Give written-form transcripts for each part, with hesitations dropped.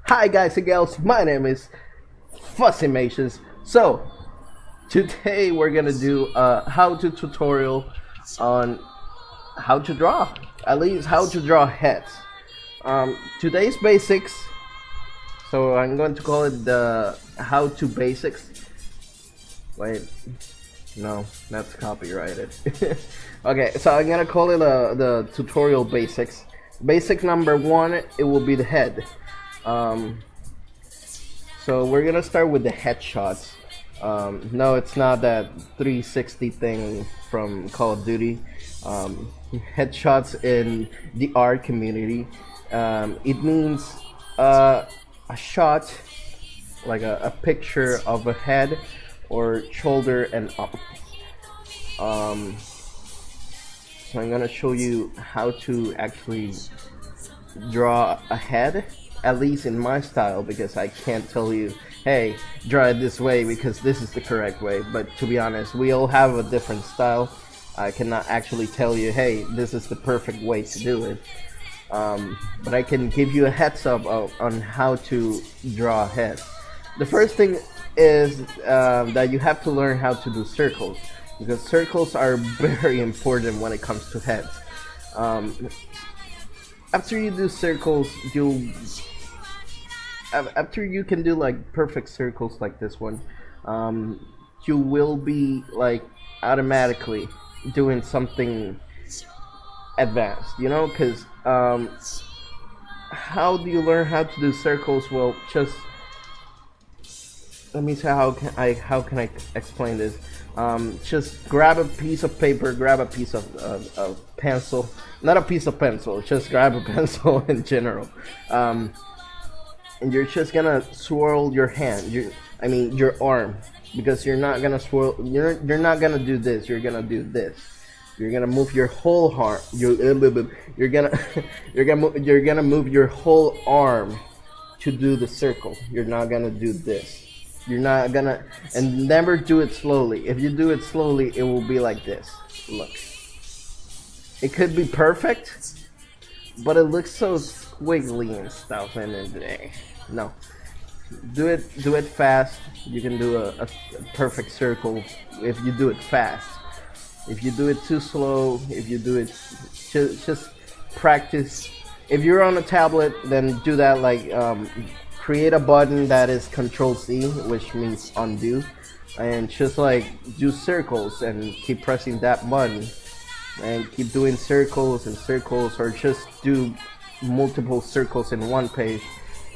Hi guys and gals, my name is Fussymations. So today we're gonna do a how-to tutorial on how to draw, at least how to draw heads. Today's basics, so I'm going to call it the how-to basics. Wait, no, that's copyrighted. Okay, so I'm gonna call it the tutorial basics. Basic number one, it will be the head. So we're gonna start with the headshots. No, it's not that 360 thing from Call of Duty. Headshots in the art community. It means a shot, like a picture of a head or shoulder and up. So I'm gonna show you how to actually draw a head, at least in my style, because I can't tell you, hey, draw it this way because this is the correct way. But to be honest, we all have a different style. I cannot actually tell you, hey, this is the perfect way to do it. But I can give you a heads up on how to draw a head. The first thing is that you have to learn how to do circles, because circles are very important when it comes to heads. After you do circles, after you can do like perfect circles like this one, you will be like automatically doing something advanced, you know, because how do you learn how to do circles? Well, just let me see how can I explain this. Just grab a piece of paper, grab a piece of pencil, not a piece of pencil, just grab a pencil in general, and you're just gonna swirl your hand, your arm, because you're not gonna swirl, you're not gonna do this, you're gonna do this. You're gonna move your whole arm. You're gonna move your whole arm to do the circle. You're not gonna do this. You're not gonna, and never do it slowly. If you do it slowly, it will be like this. Look, it could be perfect, but it looks so squiggly and stuff. No, do it fast. You can do a perfect circle if you do it fast. If you do it too slow, if you do it, just practice. If you're on a tablet, then do that like. Create a button that is Control-C, which means undo, and just like do circles and keep pressing that button and keep doing circles and circles, or just do multiple circles in one page.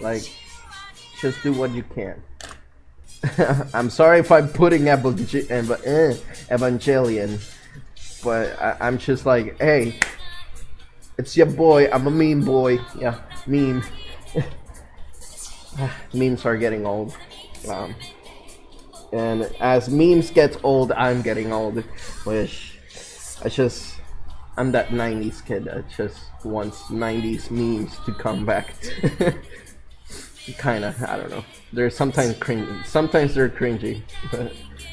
Like, just do what you can. I'm sorry if I'm putting Evangelion, but I'm just like, hey, it's your boy, I'm a meme boy. Yeah, meme. Memes are getting old, and as memes get old, I'm getting old, which I'm that 90s kid that just wants 90s memes to come back. Kinda, I don't know, they're sometimes cringy, sometimes they're cringy,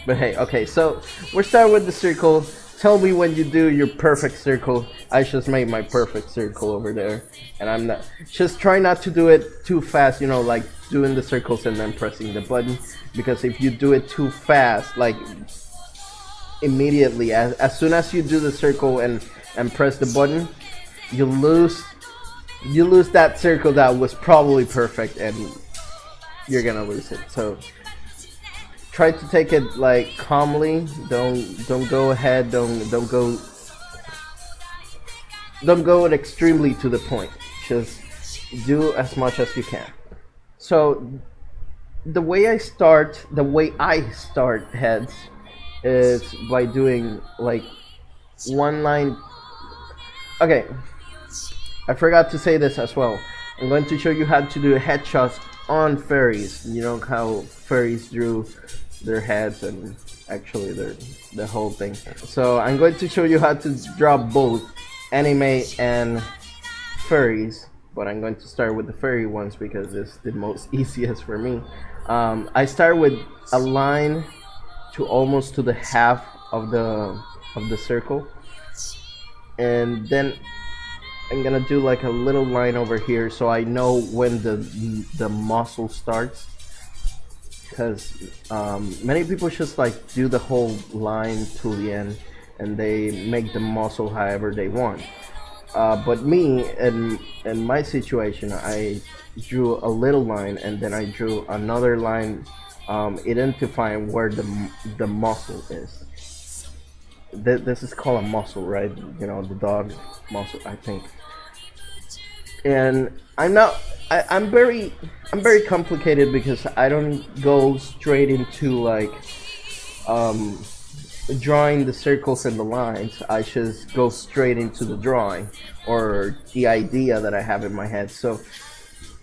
but hey, okay, so we're starting with the circle. Tell me when you do your perfect circle. I just made my perfect circle over there, and I'm not, just try not to do it too fast, you know, like doing the circles and then pressing the button, because if you do it too fast, like immediately as soon as you do the circle and press the button, you lose that circle that was probably perfect, and you're gonna lose it. So try to take it like calmly. Don't go ahead. Don't go extremely to the point. Just do as much as you can. So the way I start heads is by doing like one line. Okay, I forgot to say this as well. I'm going to show you how to do headshots on furries. You know how furries drew their heads and actually the whole thing. So I'm going to show you how to draw both anime and furries, but I'm going to start with the furry ones because it's the most easiest for me. I start with a line to almost to the half of the circle, and then I'm gonna do like a little line over here so I know when the muscle starts, because many people just like do the whole line to the end and they make the muscle however they want. But me, in my situation, I drew a little line and then I drew another line, identifying where the muscle is. This is called a muscle, right? You know, the dog muscle, I think. And I'm very complicated because I don't go straight into like drawing the circles and the lines. I just go straight into the drawing or the idea that I have in my head. So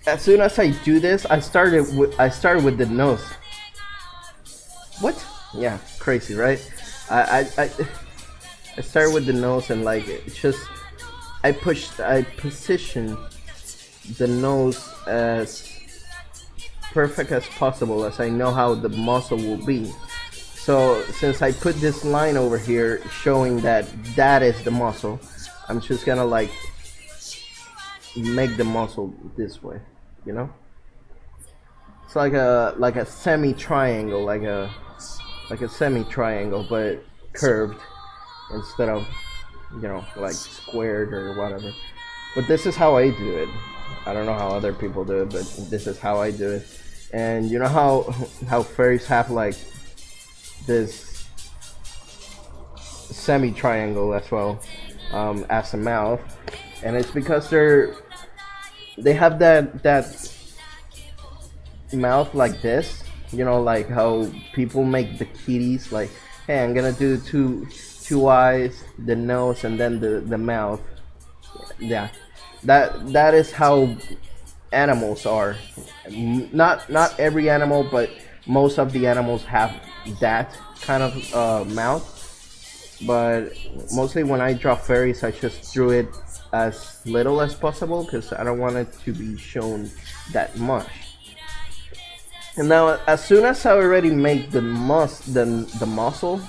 as soon as I do this, I started with the nose. What? Yeah, crazy, right? I started with the nose, and like it's just I position the nose as perfect as possible, as I know how the muscle will be. So since I put this line over here showing that that is the muscle, I'm just gonna like make the muscle this way, you know? It's like a semi-triangle, like a semi-triangle, but curved instead of, you know, like squared or whatever. But this is how I do it. I don't know how other people do it, but this is how I do it. And you know how furries have like this semi-triangle as well, as a mouth, and it's because they have that mouth like this, you know, like how people make the kitties, like, hey, I'm gonna do two eyes, the nose, and then the mouth. Yeah, that is how animals are. Not every animal, but most of the animals have that kind of mouth. But mostly when I draw fairies, I just drew it as little as possible because I don't want it to be shown that much. And now, as soon as I already made the muscle,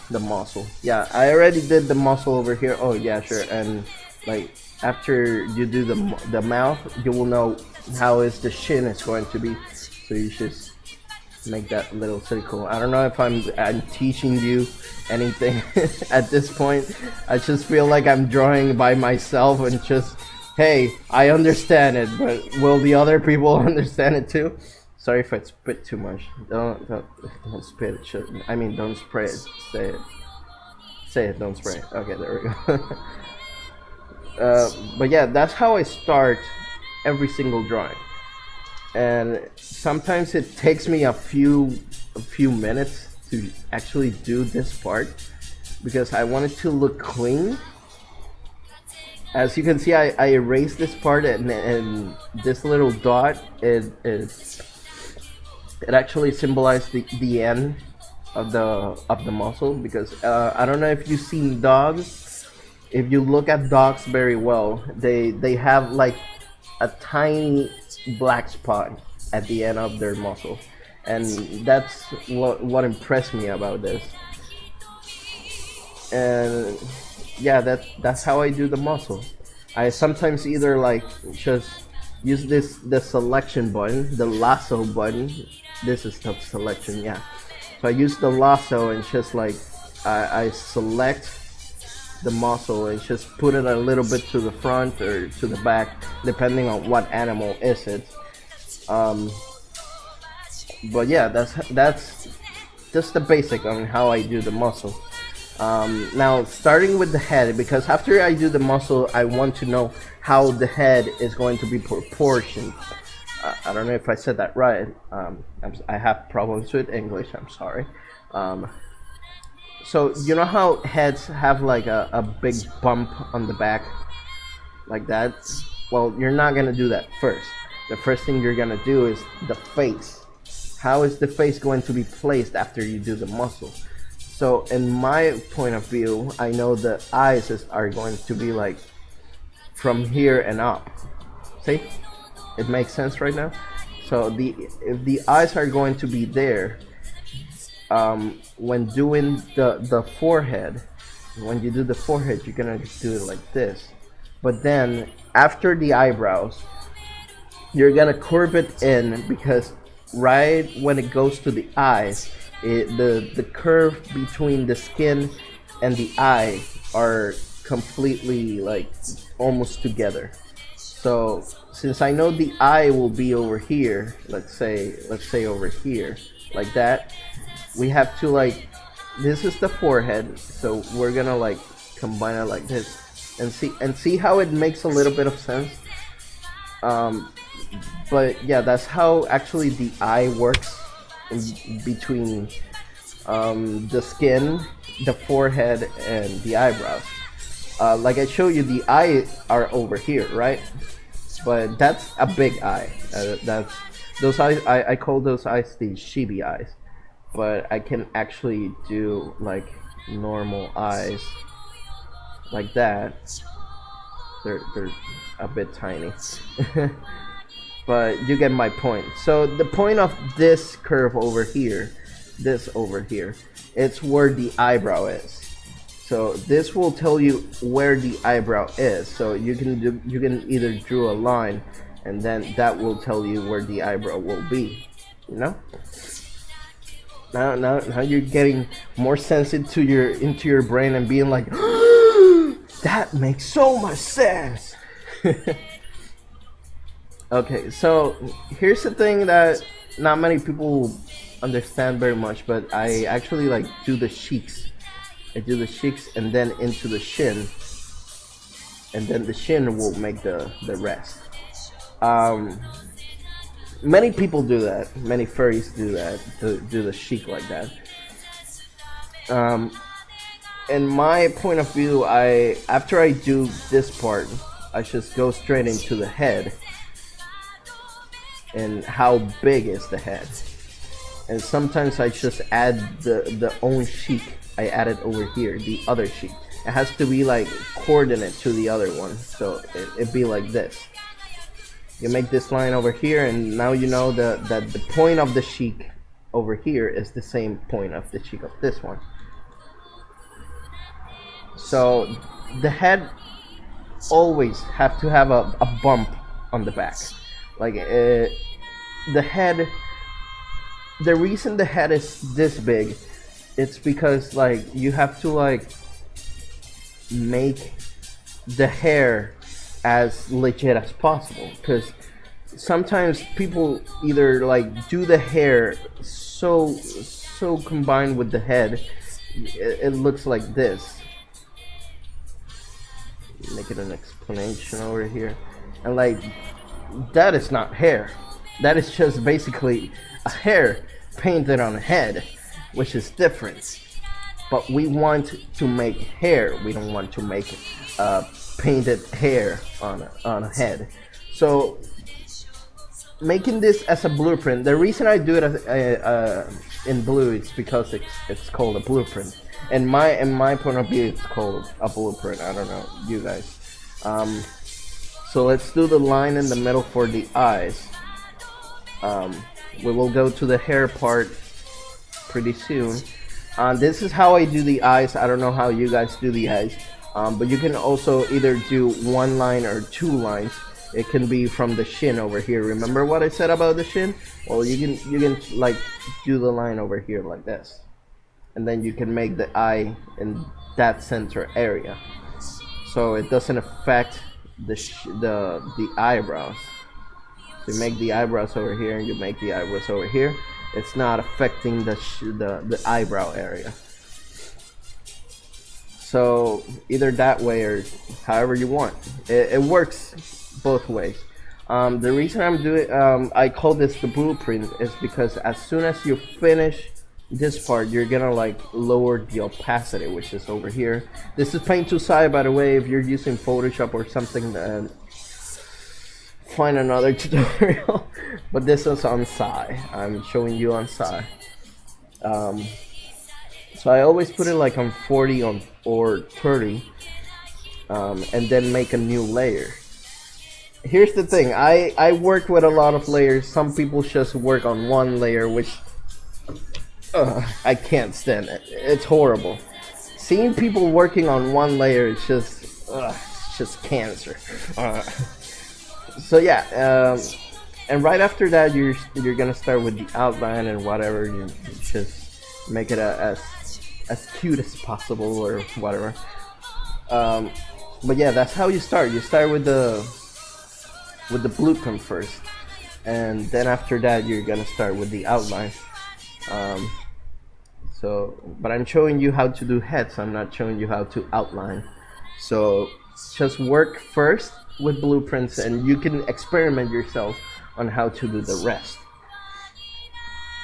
yeah, I already did the muscle over here. Oh yeah, sure. And like after you do the mouth, you will know how is the shin is going to be. So you just make that little circle. I don't know if I'm teaching you anything at this point. I just feel like I'm drawing by myself and just, hey, I understand it, but will the other people understand it too? Sorry if I spit too much. Don't spit it. I mean, don't spray it. Say it. Say it. Don't spray it. Okay, there we go. But yeah, that's how I start every single drawing. And sometimes it takes me a few minutes to actually do this part because I want it to look clean. As you can see, I erased this part, and this little dot it actually symbolized the end of the muscle, because I don't know if you've seen dogs. If you look at dogs very well, they have like a tiny black spot at the end of their muscle, and that's what impressed me about this. And yeah, that's how I do the muscle. I sometimes either like just use the selection button, the lasso button. This is the selection, yeah. So I use the lasso and just like I select the muscle and just put it a little bit to the front or to the back, depending on what animal is it. But yeah, that's just the basic on how I do the muscle. Now starting with the head, because after I do the muscle, I want to know how the head is going to be proportioned. I don't know if I said that right. I have problems with English, I'm sorry. So you know how heads have like a big bump on the back like that? Well, you're not gonna do that first. The first thing you're gonna do is the face. How is the face going to be placed after you do the muscle? So in my point of view, I know the eyes are going to be like from here and up. See? It makes sense right now? So if the eyes are going to be there, when doing the forehead, when you do the forehead, you're gonna do it like this. but then after the eyebrows, you're gonna curve it in, because right when it goes to the eyes, the curve between the skin and the eye are completely like almost together. So since I know the eye will be over here, let's say over here, like that, we have to like, this is the forehead, so we're gonna like combine it like this, and see how it makes a little bit of sense. But yeah, that's how actually the eye works in between the skin, the forehead, and the eyebrows. Like I showed you, the eye are over here, right? But that's a big eye. That's those eyes. I call those eyes the chibi eyes. But I can actually do like normal eyes, like that. They're a bit tiny. But you get my point. So the point of this curve over here, this over here, it's where the eyebrow is. So this will tell you where the eyebrow is. So you can either draw a line, and then that will tell you where the eyebrow will be. You know. Now you're getting more sense into your brain and being like, that makes so much sense. Okay, so here's the thing that not many people understand very much, but I actually like do the cheeks. I do the cheeks and then into the shin, and then the shin will make the rest. Many people do that. Many furries do that. Do the cheek like that. In my point of view, after I do this part, I just go straight into the head. And how big is the head? And sometimes I just add the own cheek. I add it over here, the other cheek. It has to be like coordinate to the other one, so it be like this. You make this line over here, and now you know that the point of the cheek over here is the same point of the cheek of this one. So the head always have to have a bump on the back. Like the head, the reason the head is this big, it's because like you have to like make the hair as legit as possible, because sometimes people either like do the hair so combined with the head, it looks like this. Make it an explanation over here, and like that is not hair. That is just basically a hair painted on a head, which is different. But we want to make hair. We don't want to make painted hair on a head. So making this as a blueprint. The reason I do it in blue is because it's called a blueprint. In my point of view, it's called a blueprint. I don't know, you guys. So let's do the line in the middle for the eyes. We will go to the hair part pretty soon. This is how I do the eyes. I don't know how you guys do the eyes, but you can also either do one line or two lines. It can be from the shin over here. Remember what I said about the shin? Well, you can like do the line over here like this, and then you can make the eye in that center area, so it doesn't affect the eyebrows. So you make the eyebrows over here, and you make the eyebrows over here. It's not affecting the eyebrow area. So either that way or however you want. It works both ways. The reason I'm doing I call this the blueprint is because as soon as you finish this part, you're gonna like lower the opacity, which is over here. This is Paint to Side, by the way. If you're using Photoshop or something, then find another tutorial. But this is on Psy. I'm showing you on Psy. So I always put it like on 40 or 30, and then make a new layer. Here's the thing, I work with a lot of layers. Some people just work on one layer, which I can't stand it. It's horrible. Seeing people working on one layer is just just cancer. So yeah, and right after that, you're gonna start with the outline and whatever. You just make it as cute as possible or whatever. But yeah, that's how you start. You start with the blueprint first, and then after that, you're gonna start with the outline. But I'm showing you how to do heads. I'm not showing you how to outline. So just work first with blueprints, and you can experiment yourself on how to do the rest.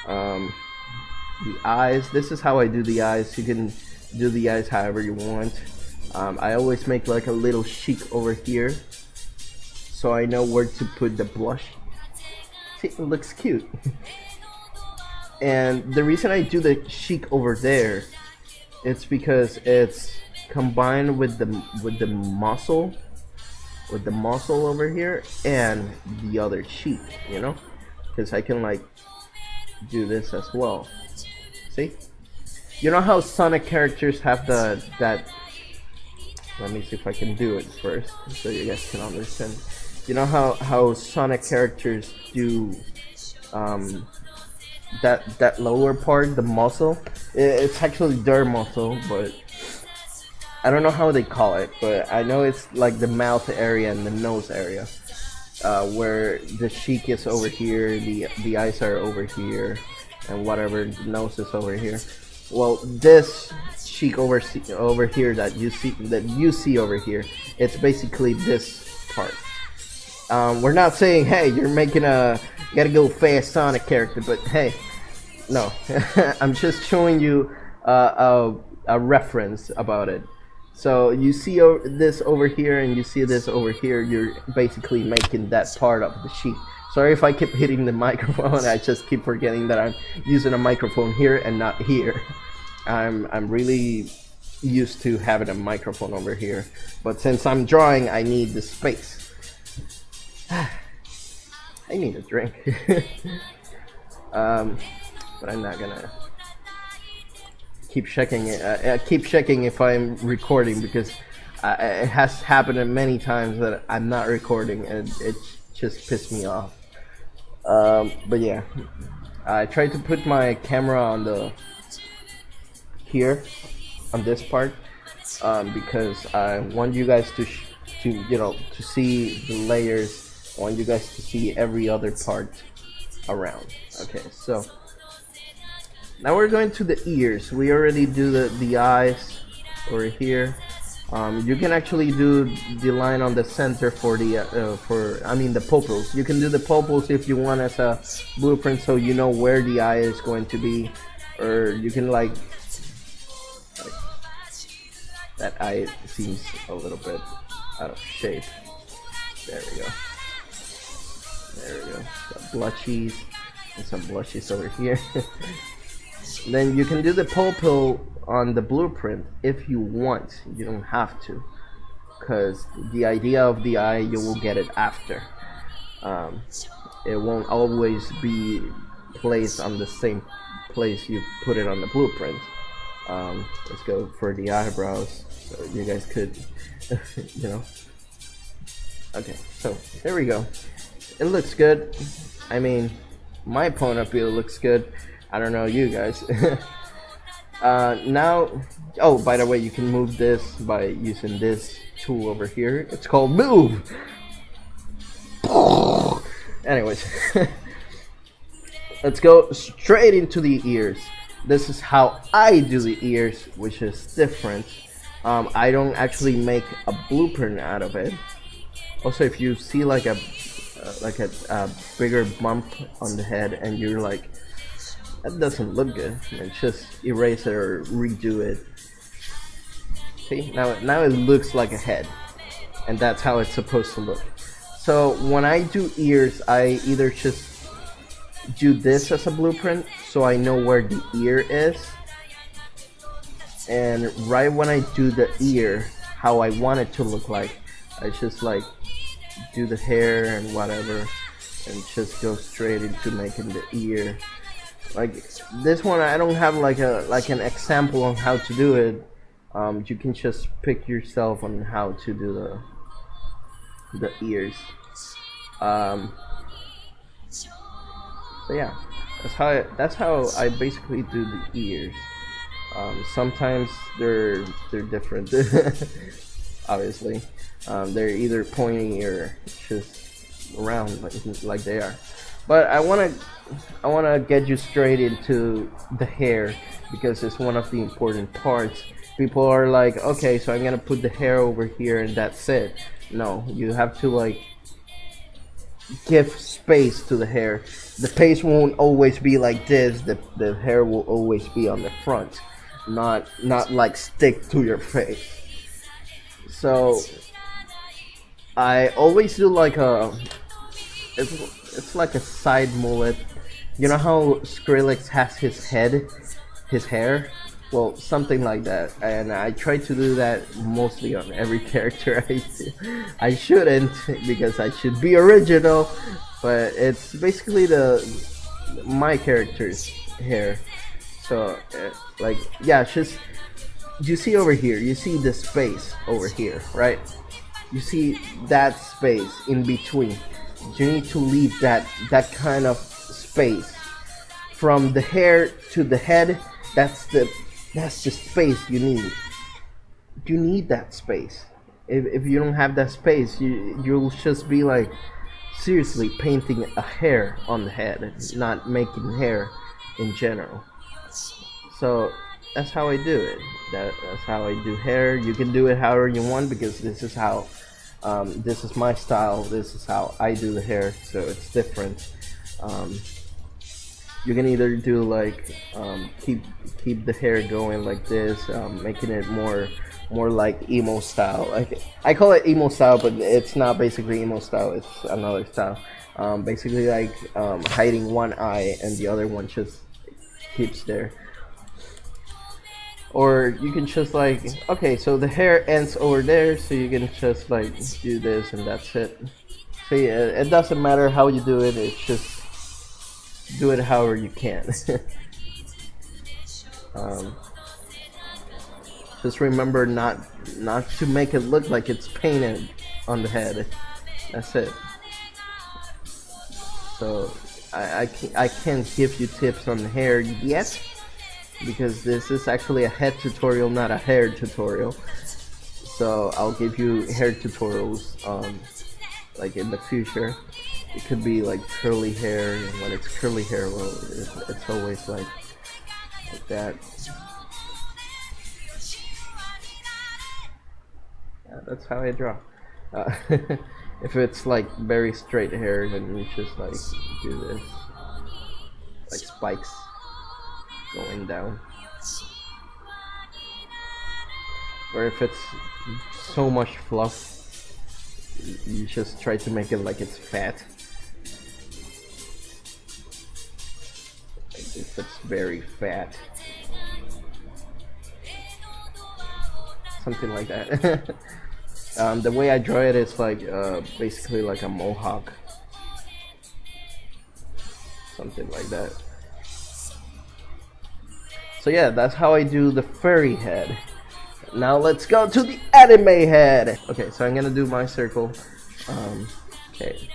The eyes, this is how I do the eyes. You can do the eyes however you want. I always make like a little cheek over here, so I know where to put the blush. See, it looks cute. And the reason I do the cheek over there, it's because it's combined with the muscle over here and the other cheek, you know, because I can like do this as well. See, you know how Sonic characters have that. Let me see if I can do it first so you guys can understand. You know how Sonic characters do that lower part, the muscle. It's actually their muscle, but I don't know how they call it, but I know it's like the mouth area and the nose area, where the cheek is over here, the eyes are over here, and whatever, the nose is over here. Well, this cheek over here that you see over here, it's basically this part. We're not saying, hey, you gotta go fast Sonic character, but hey, no. I'm just showing you a reference about it. So you see this over here and you see this over here, you're basically making that part of the cheek. Sorry if I keep hitting the microphone, I just keep forgetting that I'm using a microphone here and not here. I'm really used to having a microphone over here, but since I'm drawing, I need the space. I need a drink. But I'm not gonna keep checking it. I keep checking if I'm recording, because it has happened many times that I'm not recording and it just pissed me off. But yeah, I tried to put my camera on here on this part, because I want you guys to see the layers. I want you guys to see every other part around. Okay, so now we're going to the ears. We already do the eyes over here. You can actually do the line on the center for the pupils. You can do the pupils if you want as a blueprint, so you know where the eye is going to be, or you can like that eye seems a little bit out of shape. There we go. There we go. Some blushies and some blushies over here. Then you can do the pupil on the blueprint if you want. You don't have to, because the idea of the eye, you will get it after. It won't always be placed on the same place you put it on the blueprint. Let's go for the eyebrows so you guys could okay, so there we go. It looks good. I mean, my point of view looks good. I don't know you guys. Now, oh, by the way, you can move this by using this tool over here. It's called move. Anyways, let's go straight into the ears. This is how I do the ears, which is different. I don't actually make a blueprint out of it. Also, if you see like a bigger bump on the head and you're like, that doesn't look good, and just erase it or redo it. See, now it looks like a head, and that's how it's supposed to look. So when I do ears, I either just do this as a blueprint so I know where the ear is, and right when I do the ear how I want it to look like, I just like do the hair and whatever and just go straight into making the ear. Like this one, I don't have like an example on how to do it. You can just pick yourself on how to do the ears. So yeah, that's how I basically do the ears. Sometimes they're different, obviously. They're either pointy or just round like they are. But I wanna get you straight into the hair because it's one of the important parts. People are like, okay, so I'm gonna put the hair over here and that's it. No, you have to like give space to the hair. The face won't always be like this. The hair will always be on the front, not like stick to your face. So I always do like it's like a side mullet. You know how Skrillex has his hair? Well, something like that. And I try to do that mostly on every character I do. I shouldn't because I should be original, but it's basically my character's hair. So like yeah, just you see over here, you see the space over here, right? You see that space in between. You need to leave that kind of space from the hair to the head. That's the space you need. You need that space. If you don't have that space, you'll just be like seriously painting a hair on the head, not making hair in general. So that's how I do it. That's how I do hair. You can do it however you want because this is how this is my style. This is how I do the hair, so it's different. You can either do like keep the hair going like this, making it more like emo style. Like I call it emo style, but it's not basically emo style. It's another style. Basically like hiding one eye and the other one just keeps there. Or you can just like, okay, so the hair ends over there, so you can just like do this and that's it. So yeah, it doesn't matter how you do it. It's just do it however you can. Just remember not to make it look like it's painted on the head. That's it. So I can't give you tips on the hair yet because this is actually a head tutorial, not a hair tutorial. So I'll give you hair tutorials like in the future. It could be like curly hair, and when it's curly hair, well, it's always like that. Yeah, that's how I draw. If it's like very straight hair, then you just like do this, like spikes going down. Or if it's so much fluff, you just try to make it like it's fat. If it's very fat, something like that. The way I draw it is like basically like a mohawk, something like that. So yeah, that's how I do the furry head. Now let's go to the anime head. Okay, so I'm gonna do my circle. Okay.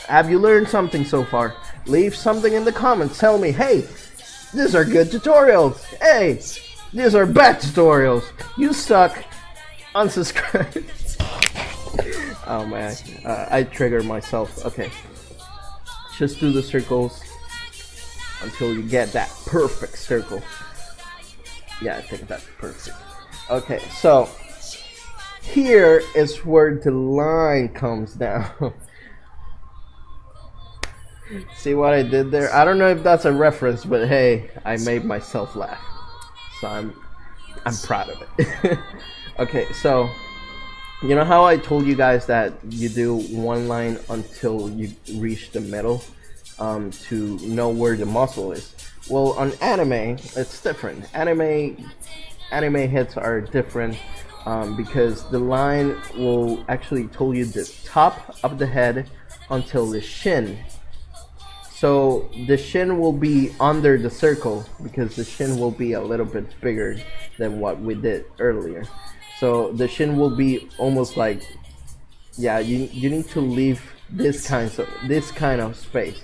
Have you learned something so far? Leave something in the comments. Tell me, hey, these are good tutorials. Hey, these are bad tutorials. You suck. Unsubscribe. Oh man, I trigger myself. Okay. Just do the circles until you get that perfect circle. Yeah, I think that's perfect. Okay, so here is where the line comes down. See what I did there? I don't know if that's a reference, but hey, I made myself laugh, so I'm proud of it. Okay, so you know how I told you guys that you do one line until you reach the middle to know where the muscle is? Well, on anime, it's different. Anime heads are different because the line will actually tell you the top of the head until the shin. So the shin will be under the circle because the shin will be a little bit bigger than what we did earlier. So the shin will be almost like yeah, you need to leave this kind of space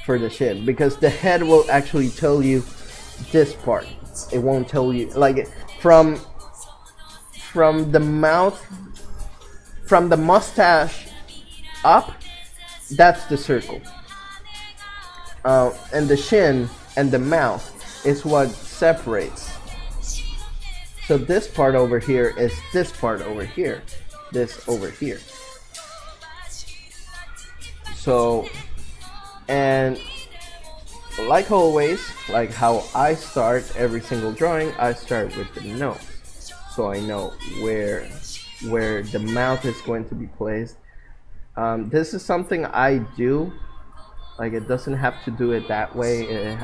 for the chin, because the head will actually tell you this part. It won't tell you like from from the mouth, from the mustache up. That's the circle, and the chin and the mouth is what separates. So this part over here is this part over here, this over here. So, and like always, like how I start every single drawing, I start with the nose. So I know where the mouth is going to be placed. This is something I do. Like, it doesn't have to do it that way. It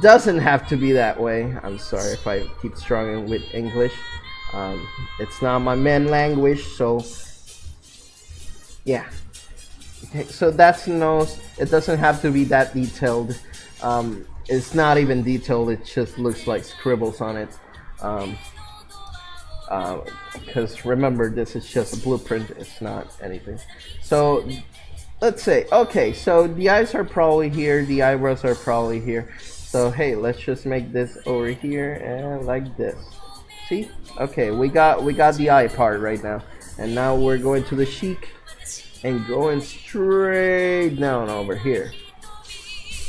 doesn't have to be that way. I'm sorry if I keep struggling with English. It's not my main language, so yeah. Okay, so that's the nose. It doesn't have to be that detailed. It's not even detailed. It just looks like scribbles on it. Because remember, this is just a blueprint. It's not anything. So let's say, okay, so the eyes are probably here. The eyebrows are probably here. So hey, let's just make this over here and like this. See? Okay, we got the eye part right now, and now we're going to the cheek and going straight down over here.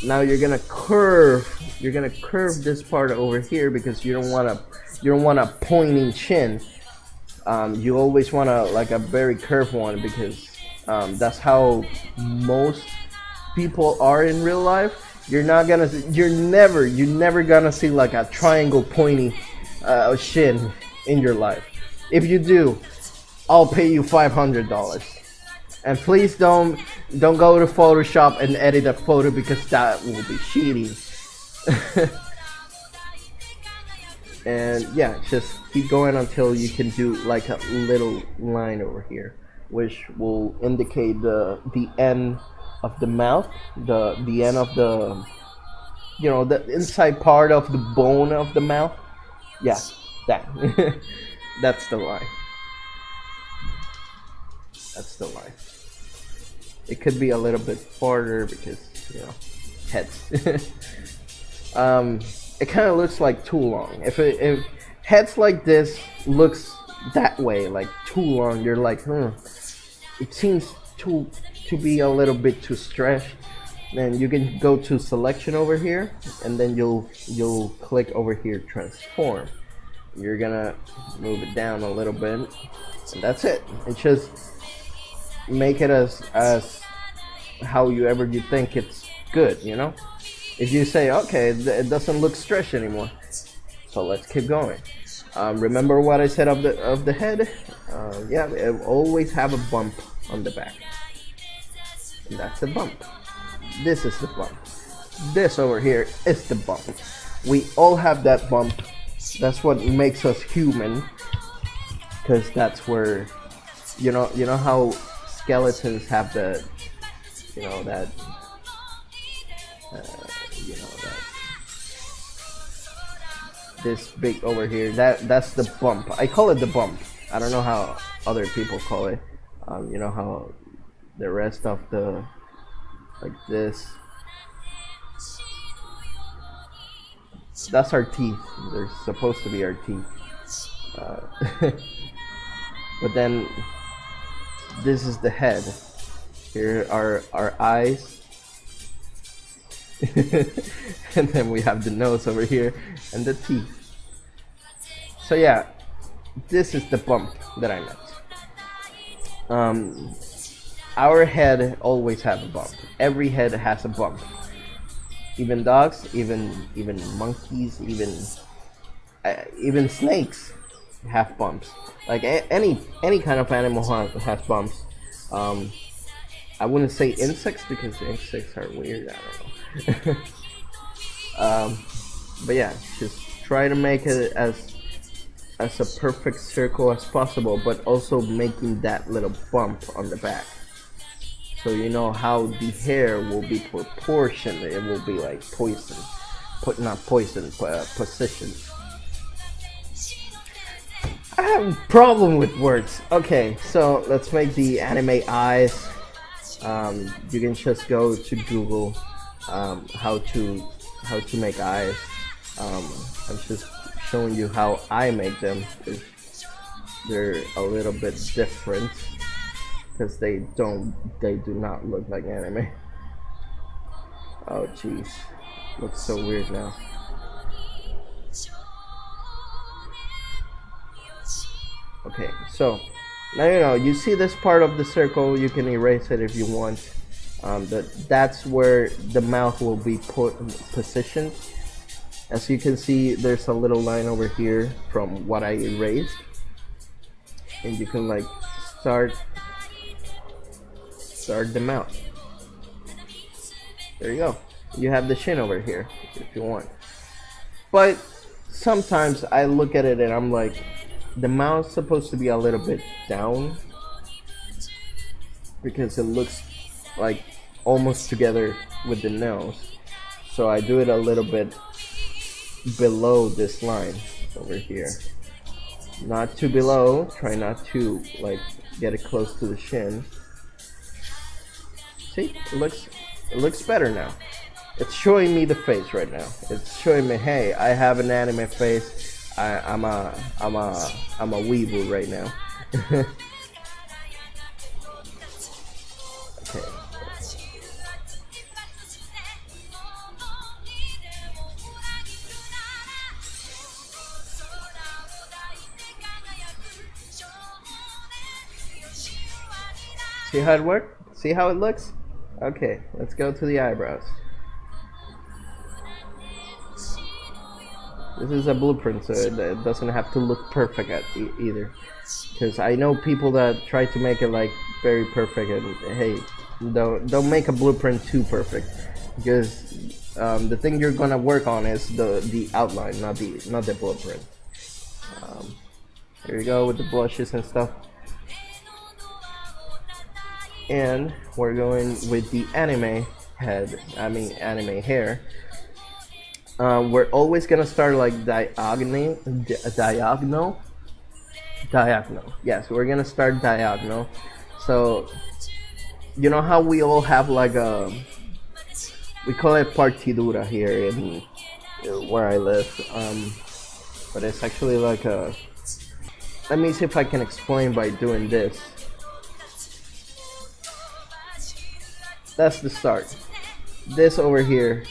Now you're gonna curve this part over here, because you don't want a pointing chin. You always want like a very curved one, because that's how most people are in real life. You're never gonna see like a triangle pointy chin in your life. If you do, I'll pay you $500. And please don't go to Photoshop and edit a photo, because that will be cheating. And yeah, just keep going until you can do like a little line over here, which will indicate the end of the mouth, the end of the, you know, the inside part of the bone of the mouth. Yeah, that. That's the line. That's the line. It could be a little bit farther because, you know, heads. It kind of looks like too long. If heads like this looks that way, like too long, you're like, it seems to be a little bit too stretched. Then you can go to selection over here, and then you'll click over here, transform. You're gonna move it down a little bit, and that's it. It's just make it as however you think it's good, you know. If you say, okay, it doesn't look stretched anymore, so let's keep going. Remember what I said of the head? Yeah, it will always have a bump on the back, and that's the bump. This is the bump. This over here is the bump. We all have that bump. That's what makes us human, because that's where, you know how skeletons have the, you know, that this big over here, that's the bump. I call it the bump. I don't know how other people call it. You know how the rest of the, like this, that's our teeth. They're supposed to be our teeth. But then this is the head. Here are our eyes. And then we have the nose over here and the teeth. So yeah, this is the bump that I meant. Our head always have a bump. Every head has a bump. Even dogs, even monkeys, even snakes have bumps. Like any kind of animal has bumps. I wouldn't say insects, because insects are weird. I don't know. But yeah, just try to make it as a perfect circle as possible, but also making that little bump on the back, so you know how the hair will be proportioned. It will be like positioned. I have a problem with words. Okay, so let's make the anime eyes. You can just go to Google how to make eyes. I'm just showing you how I make them. They're a little bit different because they do not look like anime. Oh jeez, looks so weird now. Okay, so now you see this part of the circle. You can erase it if you want. That's where the mouth will be positioned. As you can see, there's a little line over here from what I erased, and you can like start the mouth. There you go. You have the chin over here if you want. But sometimes I look at it and I'm like, the mouth's supposed to be a little bit down because it looks like almost together with the nose. So I do it a little bit below this line over here. Not too below, try not to like get it close to the chin. See, it looks better now. It's showing me the face right now. It's showing me, hey, I have an anime face. I'm a weeble right now. Okay. See how it worked? See how it looks? Okay, let's go to the eyebrows. This is a blueprint, so it doesn't have to look perfect either. Because I know people that try to make it like very perfect, and hey, don't make a blueprint too perfect. Because the thing you're gonna work on is the outline, not the blueprint. Here you go with the blushes and stuff. And we're going with the anime head. I mean anime hair. We're always gonna start like diagonal. Yes, we're gonna start diagonal. So you know how we all have like we call it partidura here in where I live. But it's actually like a. Let me see if I can explain by doing this. That's the start. This over here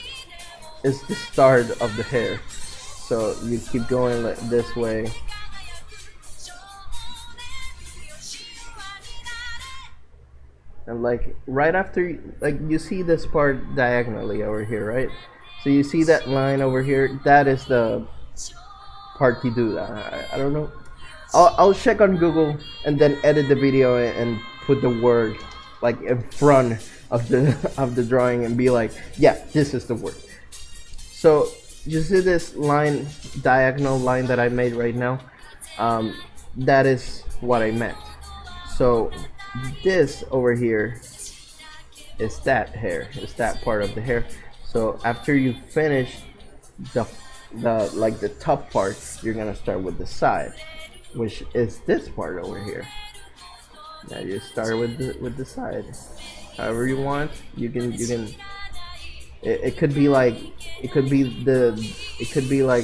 is the start of the hair. So you keep going like this way. And like right after, like you see this part diagonally over here, right? So you see that line over here? That is the partidura. I don't know. I'll check on Google and then edit the video and put the word like in front of the drawing and be like, yeah, this is the word. So you see this line, diagonal line that I made right now? That is what I meant. So this over here is that hair, is that part of the hair. So after you finish the like the top part, you're gonna start with the side, which is this part over here. Now you start with the side. However you want, you can. It could be like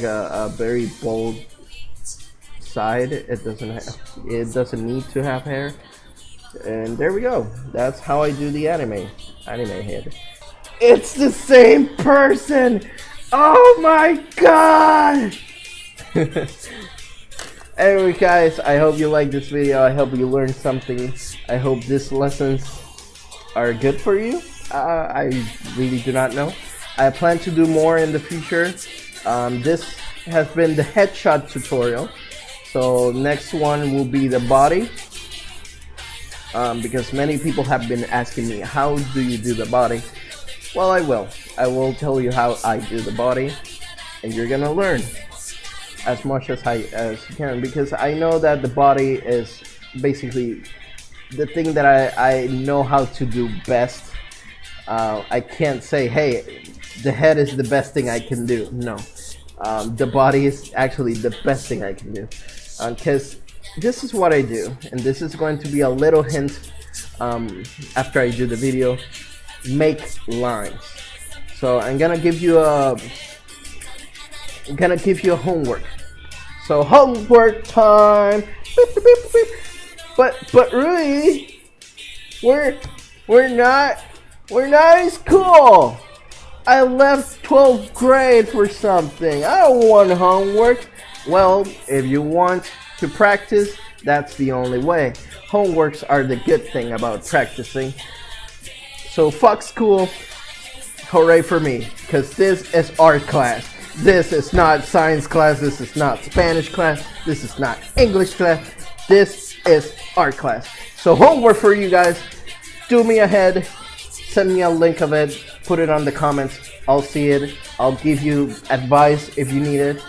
a very bold side. It doesn't need to have hair. And there we go. That's how I do the anime head. It's the same person. Oh my god. Anyway guys, I hope you liked this video. I hope you learned something. I hope these lessons are good for you. I really do not know. I plan to do more in the future. This has been the headshot tutorial. So next one will be the body. Because many people have been asking me, how do you do the body? Well, I will tell you how I do the body, and you're gonna learn as much as you can, because I know that the body is basically the thing that I know how to do best. I can't say, hey, the head is the best thing I can do. No, the body is actually the best thing I can do, because this is what I do, and this is going to be a little hint after I do the video. Make lines. So I'm gonna give you a homework. So homework time. Beep, beep, beep, beep. But really, we're not in school. I left 12th grade for something. I don't want homework. Well, if you want to practice, that's the only way. Homeworks are the good thing about practicing. So fuck school. Hooray for me, because this is art class. This is not science class. This is not Spanish class. This is not English class. This is art class. So homework for you guys. Do me a head. Send me a link of it. Put it on the comments. I'll see it. I'll give you advice if you need it.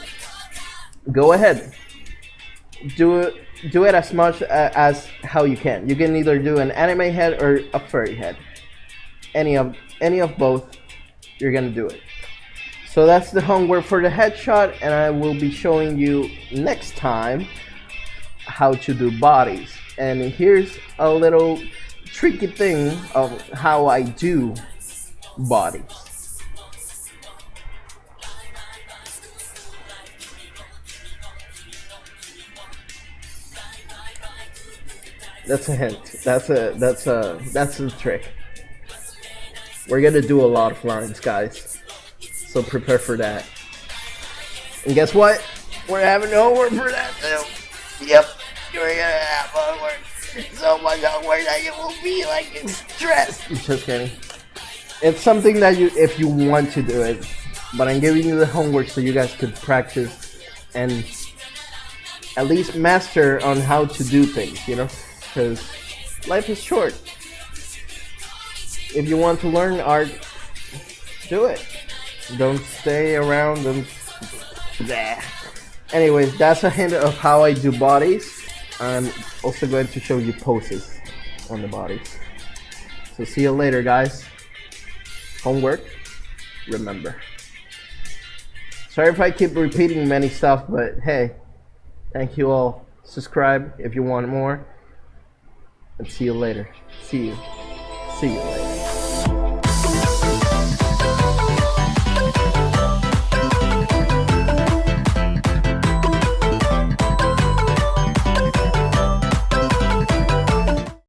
Go ahead. Do it as much as how you can. You can either do an anime head or a furry head. Any of both, you're gonna do it. So that's the homework for the headshot, and I will be showing you next time how to do bodies. And here's a little tricky thing of how I do bodies. That's a hint. That's a trick. We're gonna do a lot of lines, guys. So prepare for that. And guess what? We're having homework for that too. Yep. We're gonna have homework. So much homework that you will be like stressed. Just kidding. It's something that if you want to do it. But I'm giving you the homework so you guys could practice and at least master on how to do things, you know? Because life is short. If you want to learn art, do it. Don't stay around and bleh. Anyways, that's a hint of how I do bodies. I'm also going to show you poses on the bodies. So see you later, guys. Homework, remember. Sorry if I keep repeating many stuff, but hey, thank you all. Subscribe if you want more. And see you later. See you later.